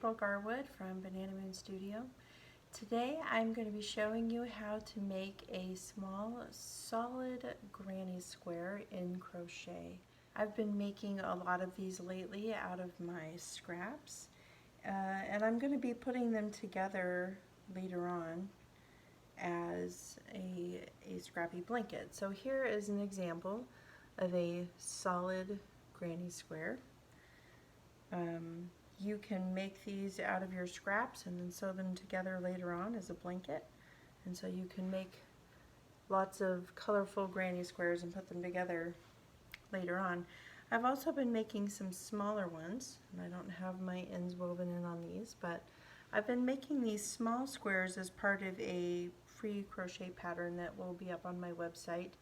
Nicole Garwood from Banana Moon Studio. Today I'm going to be showing you how to make a small solid granny square in crochet. I've been making a lot of these lately out of my scraps and I'm going to be putting them together later on as a scrappy blanket. So here is an example of a solid granny square. You can make these out of your scraps and then sew them together later on as a blanket. And so you can make lots of colorful granny squares and put them together later on. I've also been making some smaller ones, and I don't have my ends woven in on these, but I've been making these small squares as part of a free crochet pattern that will be up on my website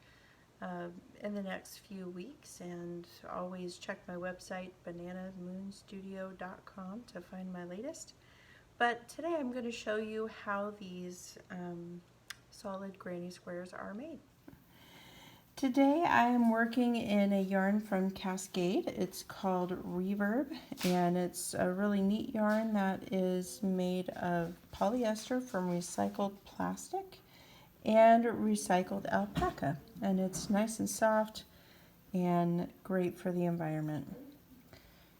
in the next few weeks, and always check my website bananamoonstudio.com to find my latest. But today I'm going to show you how these solid granny squares are made. Today I am working in a yarn from Cascade. It's called Reverb, and it's a really neat yarn that is made of polyester from recycled plastic and recycled alpaca, and it's nice and soft and great for the environment.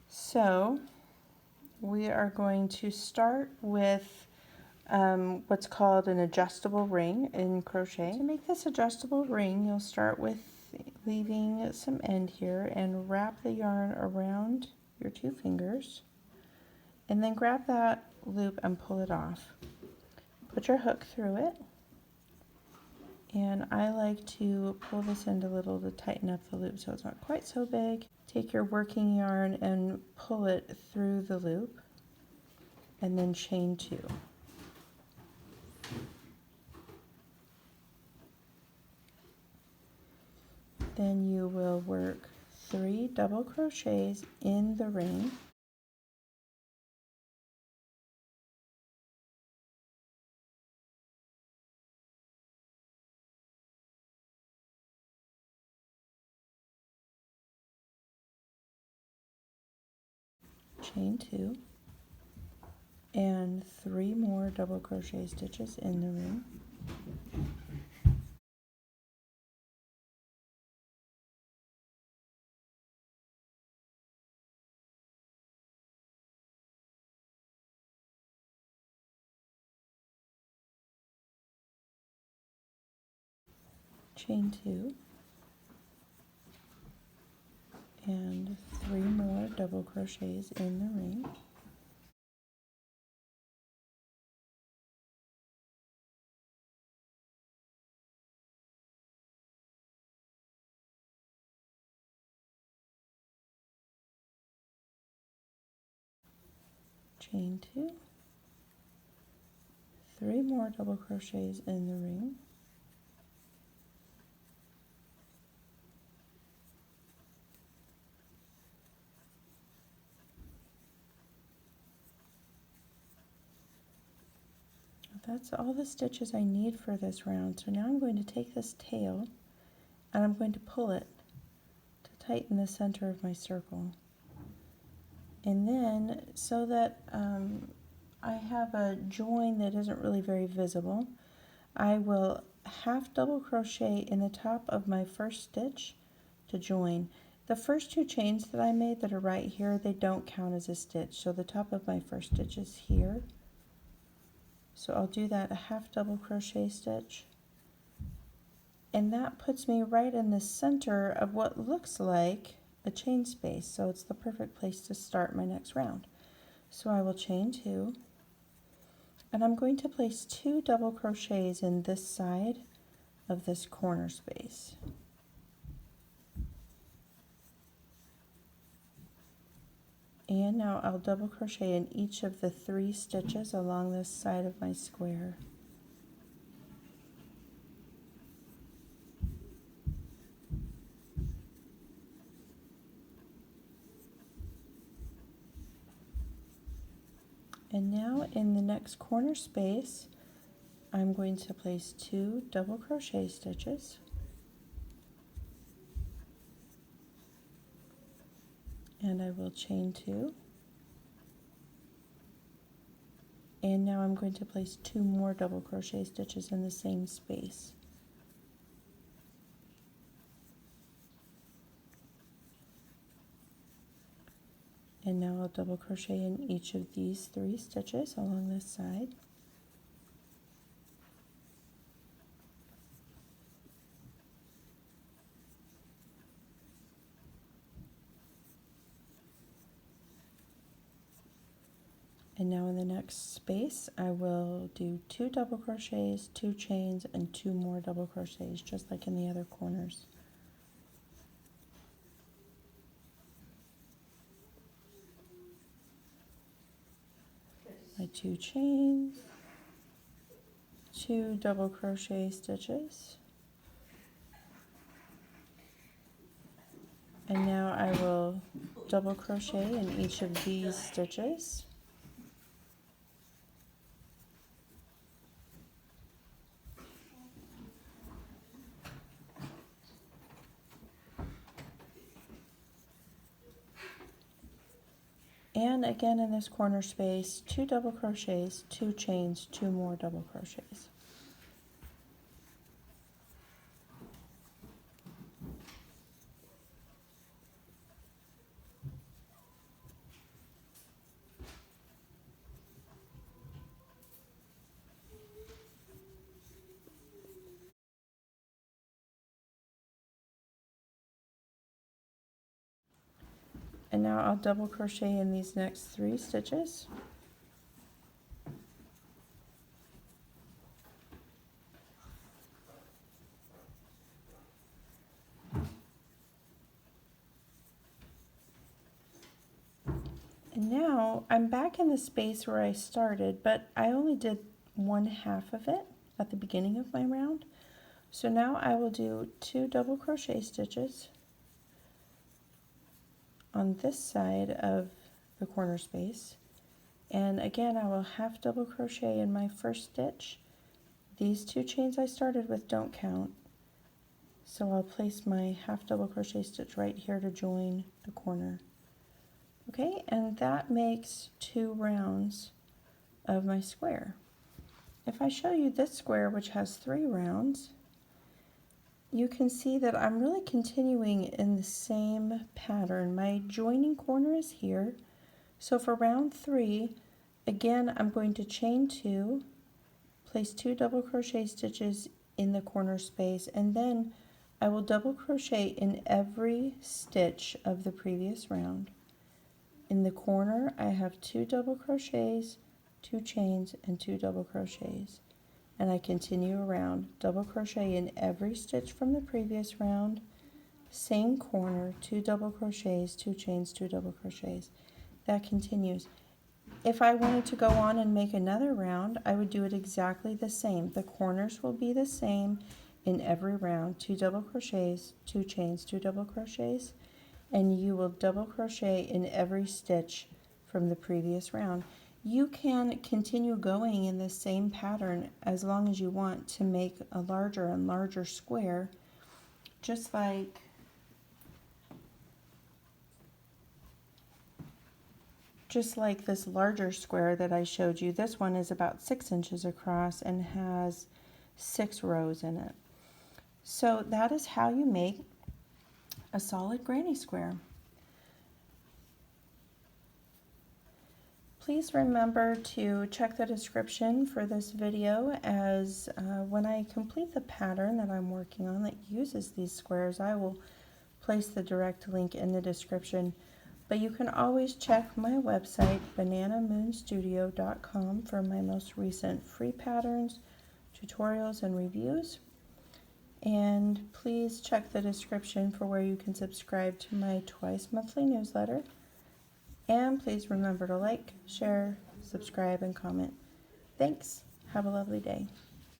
So we are going to start with what's called an adjustable ring in crochet. To make this adjustable ring, you'll start with leaving some end here and wrap the yarn around your two fingers, and then grab that loop and pull it off. Put your hook through it. And I like to pull this end a little to tighten up the loop so it's not quite so big. Take your working yarn and pull it through the loop, and then chain 2. Then you will work 3 double crochets in the ring. Chain 2 and 3 more double crochet stitches in the ring. Chain 2 and 3 more double crochets in the ring. Chain 2, 3 more double crochets in the ring, that's all the stitches I need for this round. So now I'm going to take this tail and I'm going to pull it to tighten the center of my circle. And then, so that I have a join that isn't really very visible, I will half double crochet in the top of my first stitch to join. The first 2 chains that I made that are right here, they don't count as a stitch. So the top of my first stitch is here. So I'll do that a half double crochet stitch, and that puts me right in the center of what looks like a chain space, so it's the perfect place to start my next round. So I will chain 2, and I'm going to place 2 double crochets in this side of this corner space. And now I'll double crochet in each of the 3 stitches along this side of my square. And now in the next corner space, I'm going to place 2 double crochet stitches. And I will chain 2. And now I'm going to place 2 more double crochet stitches in the same space. And now I'll double crochet in each of these 3 stitches along this side. And now in the next space, I will do 2 double crochets, 2 chains, and 2 more double crochets, just like in the other corners. My 2 chains, 2 double crochet stitches, and now I will double crochet in each of these stitches. And again in this corner space, 2 double crochets, 2 chains, 2 more double crochets. And now I'll double crochet in these next 3 stitches. And now I'm back in the space where I started, but I only did 1/2 of it at the beginning of my round. So now I will do 2 double crochet stitches on this side of the corner space, and again I will half double crochet in my first stitch. These 2 chains I started with don't count, so I'll place my half double crochet stitch right here to join the corner. Okay, and that makes 2 rounds of my square. If I show you this square, which has 3 rounds, you can see that I'm really continuing in the same pattern. My joining corner is here. So for round 3, again, I'm going to chain 2, place 2 double crochet stitches in the corner space, and then I will double crochet in every stitch of the previous round. In the corner, I have 2 double crochets, 2 chains, and 2 double crochets. And I continue around, double crochet in every stitch from the previous round, same corner, 2 double crochets, 2 chains, 2 double crochets. That continues. If I wanted to go on and make another round, I would do it exactly the same. The corners will be the same in every round, 2 double crochets, 2 chains, 2 double crochets, and you will double crochet in every stitch from the previous round. You can continue going in the same pattern as long as you want to make a larger and larger square, just like this larger square that I showed you. This one is about 6 inches across and has 6 rows in it. So that is how you make a solid granny square. Please remember to check the description for this video, as when I complete the pattern that I'm working on that uses these squares, I will place the direct link in the description. But you can always check my website, bananamoonstudio.com, for my most recent free patterns, tutorials, and reviews. And please check the description for where you can subscribe to my twice monthly newsletter. And please remember to like, share, subscribe, and comment. Thanks. Have a lovely day.